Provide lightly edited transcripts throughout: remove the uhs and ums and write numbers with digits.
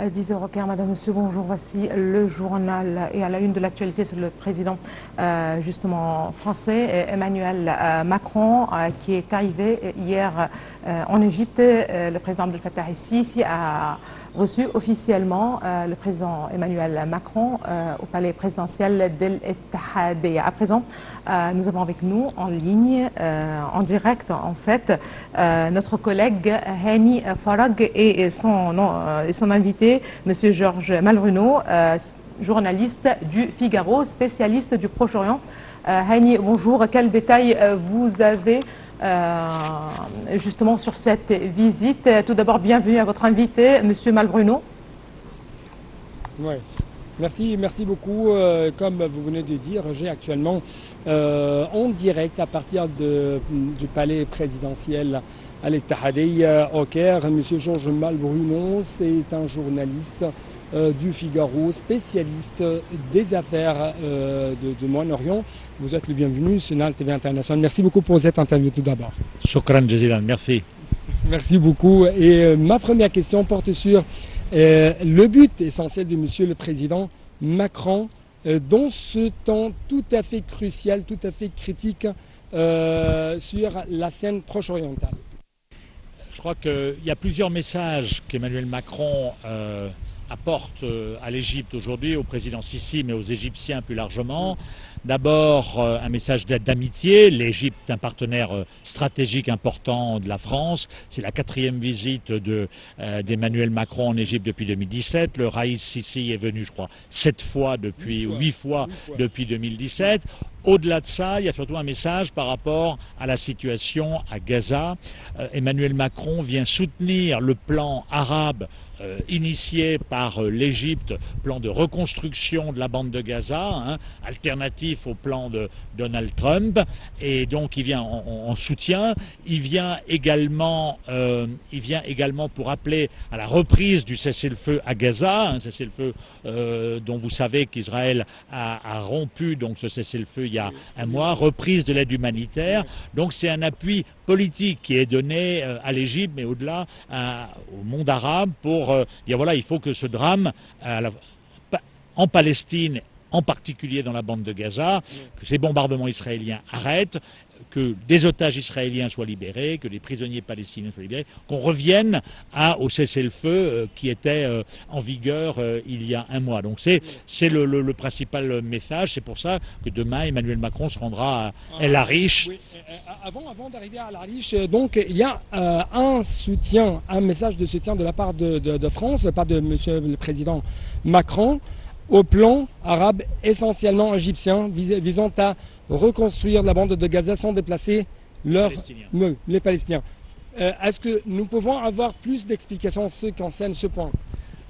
10h15, Madame, Monsieur, bonjour. Voici le journal et à la une de l'actualité, c'est le président justement français, Emmanuel Macron, qui est arrivé hier en Égypte. Le président Abdel Fattah el-Sisi a reçu officiellement le président Emmanuel Macron au palais présidentiel d'El Ettehadiyya. À présent, nous avons avec nous en ligne, en direct en fait, notre collègue Hani Farag et son invité, Monsieur Georges Malbruno, journaliste du Figaro, spécialiste du Proche-Orient. Hani, bonjour. Quels détails vous avez justement sur cette visite? Tout d'abord, bienvenue à votre invité, Monsieur Malbruno. Oui. Merci beaucoup. Comme vous venez de dire, j'ai actuellement en direct à partir du palais présidentiel à l'Ettehadiyya au Caire, M. Georges Malbruno, c'est un journaliste du Figaro, spécialiste des affaires du Moyen-Orient. Vous êtes le bienvenu, Sénat TV International. Merci beaucoup pour cette interview tout d'abord. Shukran Jazilan, merci. Merci beaucoup. Et ma première question porte sur le but essentiel de Monsieur le Président Macron dans ce temps tout à fait crucial, tout à fait critique sur la scène proche-orientale. Je crois qu'il y a plusieurs messages qu'Emmanuel Macron apporte à l'Égypte aujourd'hui, au président Sisi, mais aux Égyptiens plus largement. D'abord, un message d'amitié. L'Égypte est un partenaire stratégique important de la France. C'est la 4e visite d'Emmanuel Macron en Égypte depuis 2017. Le Raïs Sisi est venu, je crois, 7 fois depuis, 8 fois depuis 2017. Au-delà de ça, il y a surtout un message par rapport à la situation à Gaza. Emmanuel Macron vient soutenir le plan arabe initié par l'Égypte, plan de reconstruction de la bande de Gaza, alternatif au plan de Donald Trump, et donc il vient en soutien. Il vient également pour appeler à la reprise du cessez-le-feu à Gaza, un cessez-le-feu dont vous savez qu'Israël a rompu donc ce cessez-le-feu il y a un mois, reprise de l'aide humanitaire. Donc c'est un appui politique qui est donné à l'Égypte, mais au-delà au monde arabe pour dire voilà, il faut que ce drame en Palestine, en particulier dans la bande de Gaza, que ces bombardements israéliens arrêtent, que des otages israéliens soient libérés, que les prisonniers palestiniens soient libérés, qu'on revienne au cessez-le-feu qui était en vigueur il y a un mois. Donc c'est le principal message. C'est pour ça que demain Emmanuel Macron se rendra à El Arish. Oui. Avant d'arriver à El Arish, donc il y a un message de soutien de la part de France, de la part de Monsieur le Président Macron, au plan arabe essentiellement égyptien visant à reconstruire la bande de Gaza sans déplacer les Palestiniens. Est-ce que nous pouvons avoir plus d'explications en ce qui concerne ce point?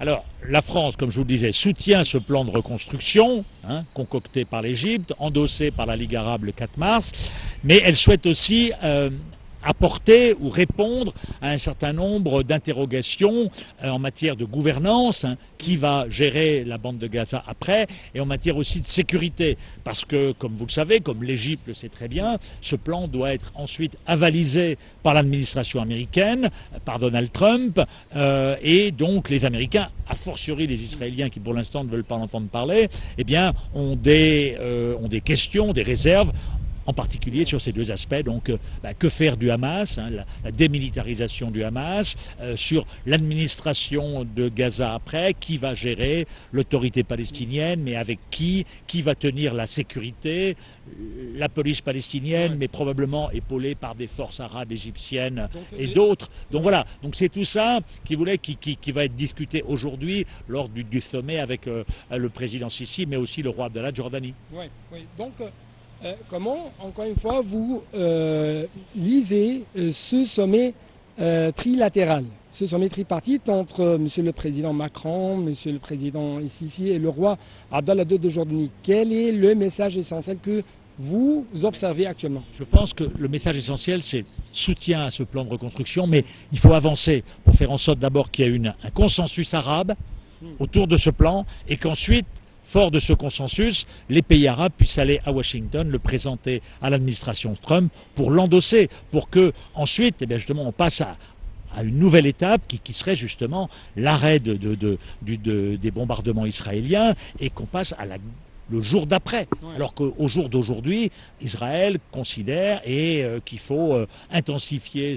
Alors, la France, comme je vous le disais, soutient ce plan de reconstruction concocté par l'Égypte, endossé par la Ligue arabe le 4 mars, mais elle souhaite aussi apporter ou répondre à un certain nombre d'interrogations en matière de gouvernance, qui va gérer la bande de Gaza après, et en matière aussi de sécurité, parce que, comme vous le savez, comme l'Égypte le sait très bien, ce plan doit être ensuite avalisé par l'administration américaine, par Donald Trump, et donc les Américains, a fortiori les Israéliens qui pour l'instant ne veulent pas en entendre parler, eh bien, ont des questions, des réserves, en particulier sur ces deux aspects, donc que faire du Hamas, la démilitarisation du Hamas, sur l'administration de Gaza après, qui va gérer l'autorité palestinienne, mais avec qui va tenir la sécurité, la police palestinienne, mais probablement épaulée par des forces arabes égyptiennes et d'autres. Donc voilà, donc c'est tout ça qui va être discuté aujourd'hui lors du sommet avec le président Sisi, mais aussi le roi Abdallah de Jordanie. Oui. Donc comment, encore une fois, vous lisez ce sommet trilatéral, ce sommet tripartite entre Monsieur le Président Macron, Monsieur le Président Sisi et le roi Abdallah II de Jordanie? Quel est le message essentiel que vous observez actuellement? Je pense que le message essentiel, c'est soutien à ce plan de reconstruction, mais il faut avancer pour faire en sorte d'abord qu'il y ait un consensus arabe autour de ce plan, et qu'ensuite, fort de ce consensus, les pays arabes puissent aller à Washington, le présenter à l'administration Trump pour l'endosser, pour que ensuite, justement, on passe à une nouvelle étape qui serait justement l'arrêt des bombardements israéliens et qu'on passe à le jour d'après. Ouais. Alors qu'au jour d'aujourd'hui, Israël considère qu'il faut intensifier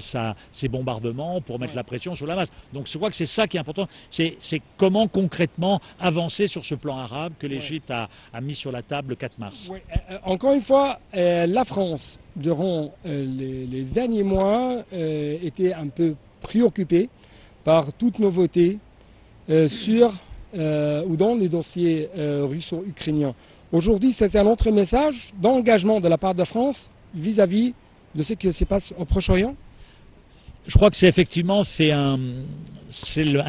ses bombardements pour mettre la pression sur la masse. Donc je crois que c'est ça qui est important. C'est comment concrètement avancer sur ce plan arabe que l'Égypte a mis sur la table le 4 mars. Ouais. Encore une fois, la France, durant les derniers mois, était un peu préoccupée par toute nouveauté sur ou dans les dossiers russo-ukrainiens. Aujourd'hui, c'est un autre message d'engagement de la part de la France vis-à-vis de ce qui se passe au Proche-Orient. Je crois que c'est effectivement un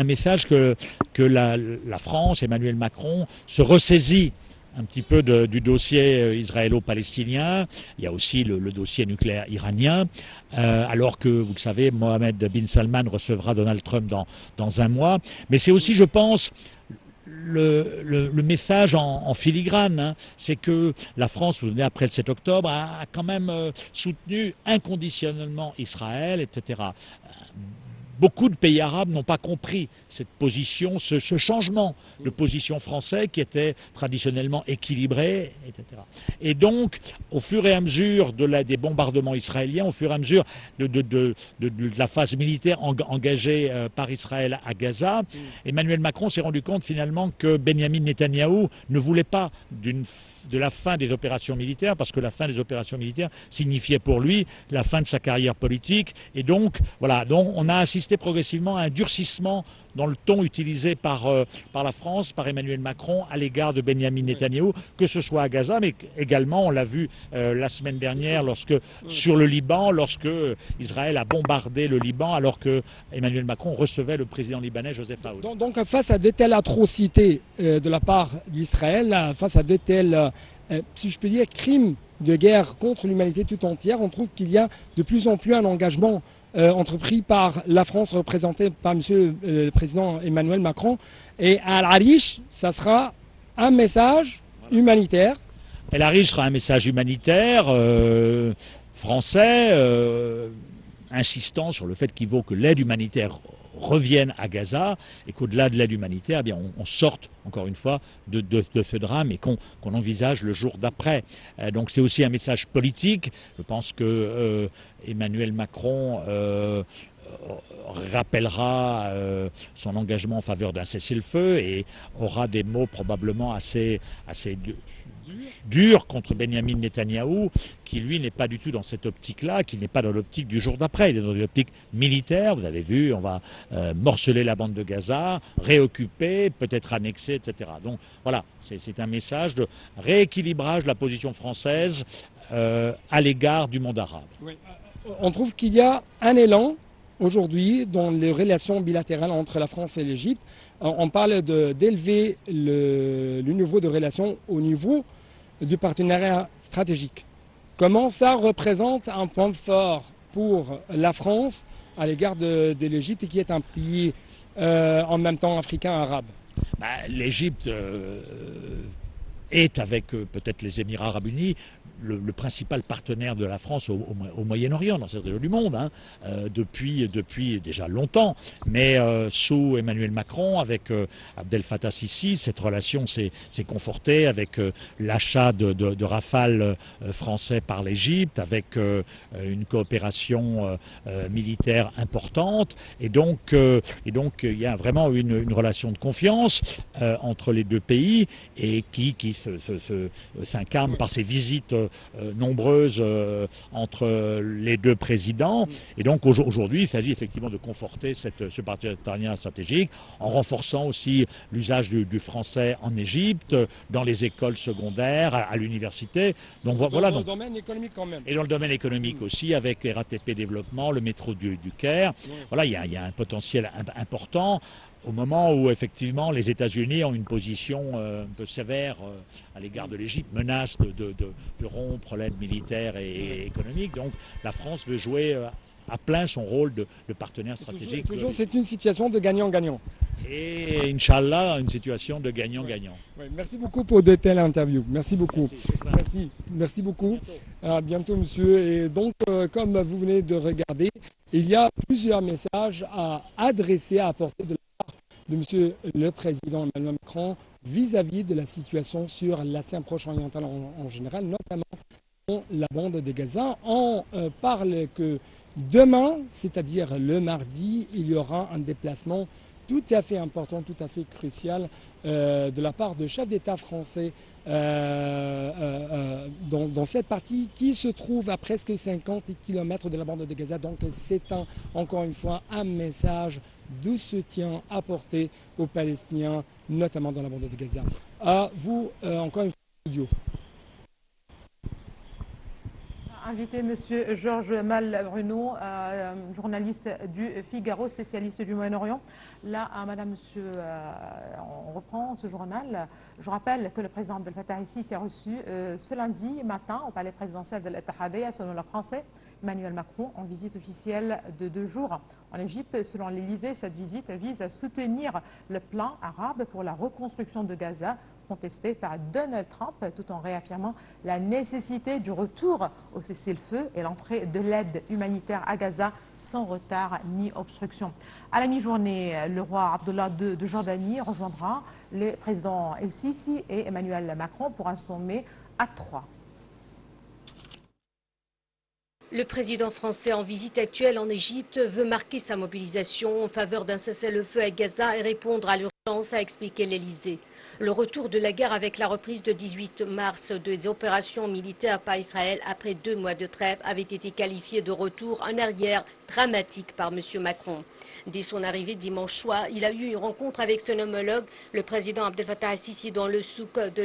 message que la France, Emmanuel Macron, se ressaisit un petit peu du dossier israélo-palestinien. Il y a aussi le dossier nucléaire iranien, alors que, vous le savez, Mohamed bin Salman recevra Donald Trump dans un mois. Mais c'est aussi, je pense, le message en filigrane, hein, c'est que la France, vous venez après le 7 octobre, a quand même soutenu inconditionnellement Israël, etc. Beaucoup de pays arabes n'ont pas compris cette position, ce changement de position français qui était traditionnellement équilibré, etc. Et donc, au fur et à mesure des bombardements israéliens, au fur et à mesure de la phase militaire engagée par Israël à Gaza, Emmanuel Macron s'est rendu compte finalement que Benyamin Netanyahou ne voulait pas de la fin des opérations militaires, parce que la fin des opérations militaires signifiait pour lui la fin de sa carrière politique. Et donc, voilà, donc on a assisté progressivement à un durcissement dans le ton utilisé par la France, par Emmanuel Macron, à l'égard de Benyamin Netanyahou, que ce soit à Gaza, mais également, on l'a vu la semaine dernière, sur le Liban, lorsque Israël a bombardé le Liban, alors que Emmanuel Macron recevait le président libanais Joseph Aoun. Donc face à de telles atrocités de la part d'Israël, face à de tels, si je peux dire, crimes de guerre contre l'humanité tout entière, on trouve qu'il y a de plus en plus un engagement entrepris par la France, représentée par M. le Président Emmanuel Macron. Et à Al-Arish, ça sera un message humanitaire. Al-Arish sera un message humanitaire français, insistant sur le fait qu'il faut que l'aide humanitaire revienne à Gaza et qu'au-delà de l'aide humanitaire, eh bien, on sorte, encore une fois, de ce drame et qu'on envisage le jour d'après. Donc c'est aussi un message politique. Je pense que Emmanuel Macron rappellera son engagement en faveur d'un cessez-le-feu et aura des mots probablement assez durs contre Benyamin Netanyahou, qui lui n'est pas du tout dans cette optique-là, qui n'est pas dans l'optique du jour d'après. Il est dans une optique militaire. Vous avez vu, on va morceler la bande de Gaza, réoccuper, peut-être annexer, etc. Donc voilà, c'est un message de rééquilibrage de la position française à l'égard du monde arabe. Oui. On trouve qu'il y a un élan aujourd'hui dans les relations bilatérales entre la France et l'Égypte. On parle d'élever le niveau de relations au niveau du partenariat stratégique. Comment ça représente un point fort pour la France à l'égard de l'Égypte, qui est un pays en même temps africain arabe? L'Égypte est, avec peut-être les Émirats arabes unis, le principal partenaire de la France au Moyen-Orient, dans cette région du monde, hein, depuis déjà longtemps. Mais sous Emmanuel Macron, avec Abdel Fattah Sisi, cette relation s'est confortée avec l'achat de Rafale français par l'Égypte, avec une coopération militaire importante. Et donc il y a vraiment une relation de confiance entre les deux pays et qui s'incarne par ces visites nombreuses entre les deux présidents. Et donc aujourd'hui, il s'agit effectivement de conforter ce partenariat stratégique en renforçant aussi l'usage du français en Égypte, dans les écoles secondaires, à l'université. Donc voilà. Dans le domaine économique quand même. Et dans le domaine économique aussi, avec RATP Développement, le métro du Caire. Voilà, il y a un potentiel important au moment où effectivement les États-Unis ont une position un peu sévère à l'égard de l'Égypte, menace de rompre l'aide militaire et économique. Donc la France veut jouer à plein son rôle de partenaire stratégique. Toujours c'est une situation de gagnant-gagnant. et Inch'Allah, une situation de gagnant-gagnant. Ouais, merci beaucoup pour de telles interviews. Merci beaucoup. Merci. Merci beaucoup. À bientôt, monsieur. Et donc, comme vous venez de regarder, il y a plusieurs messages à adresser, à apporter de la part de monsieur le président Emmanuel Macron vis-à-vis de la situation sur la scène proche-orientale en général, notamment la bande de Gaza. On parle que demain, c'est-à-dire le mardi, il y aura un déplacement tout à fait important, tout à fait crucial de la part de chef d'État français dans cette partie qui se trouve à presque 50 km de la bande de Gaza. Donc c'est encore une fois un message de soutien apporté aux Palestiniens, notamment dans la bande de Gaza. À vous, encore une fois, studio. Invité Monsieur Georges Malbruno, journaliste du Figaro, spécialiste du Moyen-Orient. Là, Madame, Monsieur, on reprend ce journal. Je rappelle que le président Abdel Fattah el-Sisi a reçu ce lundi matin au palais présidentiel de l'Ittihadiyya, selon le français, Emmanuel Macron, en visite officielle de 2 jours en Égypte. Selon l'Élysée, cette visite vise à soutenir le plan arabe pour la reconstruction de Gaza, contesté par Donald Trump, tout en réaffirmant la nécessité du retour au cessez-le-feu et l'entrée de l'aide humanitaire à Gaza sans retard ni obstruction. À la mi-journée, le roi Abdullah II de Jordanie rejoindra les présidents El-Sisi et Emmanuel Macron pour un sommet à 3. Le président français en visite actuelle en Égypte veut marquer sa mobilisation en faveur d'un cessez-le-feu à Gaza et répondre à l'urgence, a expliqué l'Élysée. Le retour de la guerre avec la reprise de 18 mars des opérations militaires par Israël après 2 mois de trêve avait été qualifié de retour en arrière dramatique par M. Macron. Dès son arrivée dimanche soir, il a eu une rencontre avec son homologue, le président Abdel Fattah el-Sisi, dans le souk de